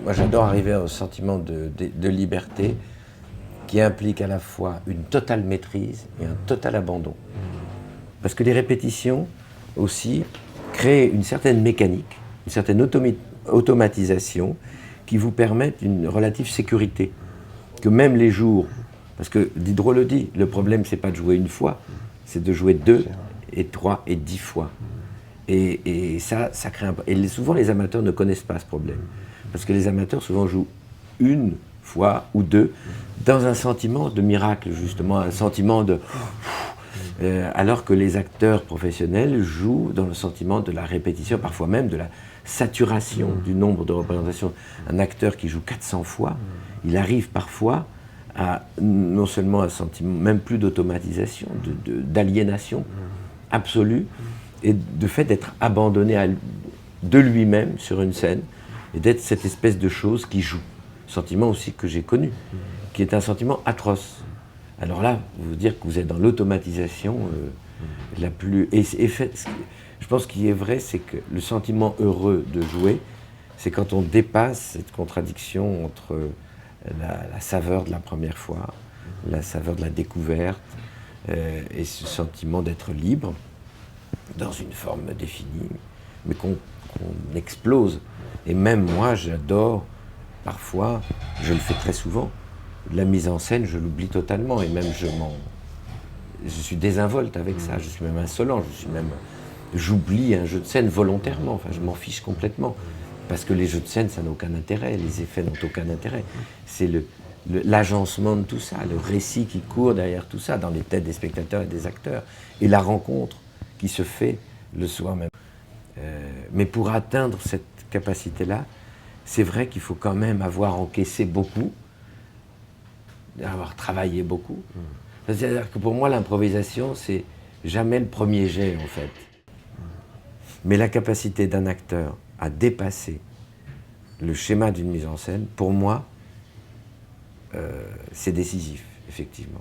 moi j'adore arriver au sentiment de liberté qui implique à la fois une totale maîtrise et un total abandon. Parce que les répétitions aussi créent une certaine mécanique, une certaine automatisation qui vous permettent une relative sécurité. Que même les jours, parce que Diderot le dit, le problème c'est pas de jouer une fois, c'est de jouer 2 et 3 et 10 fois. Et ça crée un... Et souvent les amateurs ne connaissent pas ce problème. Parce que les amateurs souvent jouent une fois ou 2 dans un sentiment de miracle justement, un sentiment de... alors que les acteurs professionnels jouent dans le sentiment de la répétition, parfois même de la saturation du nombre de représentations. Un acteur qui joue 400 fois, il arrive parfois à non seulement un sentiment, même plus d'automatisation, d'aliénation absolue, et de fait d'être abandonné de lui-même sur une scène, et d'être cette espèce de chose qui joue. Sentiment aussi que j'ai connu, qui est un sentiment atroce. Alors là, vous dire que vous êtes dans l'automatisation la plus... je pense qu'il est vrai, c'est que le sentiment heureux de jouer, c'est quand on dépasse cette contradiction entre la saveur de la première fois, la saveur de la découverte, et ce sentiment d'être libre, dans une forme définie, mais qu'on explose. Et même moi, j'adore, parfois, je le fais très souvent, la mise en scène, je l'oublie totalement, et même je suis désinvolte avec ça, je suis même insolent, j'oublie un jeu de scène volontairement, enfin je m'en fiche complètement, parce que les jeux de scène, ça n'a aucun intérêt, les effets n'ont aucun intérêt. C'est l'agencement de tout ça, le récit qui court derrière tout ça, dans les têtes des spectateurs et des acteurs, et la rencontre qui se fait le soir même. Mais pour atteindre cette capacité-là, c'est vrai qu'il faut quand même avoir encaissé beaucoup, avoir travaillé beaucoup. C'est-à-dire que pour moi, l'improvisation, c'est jamais le premier jet, en fait. Mais la capacité d'un acteur à dépasser le schéma d'une mise en scène, pour moi, c'est décisif, effectivement.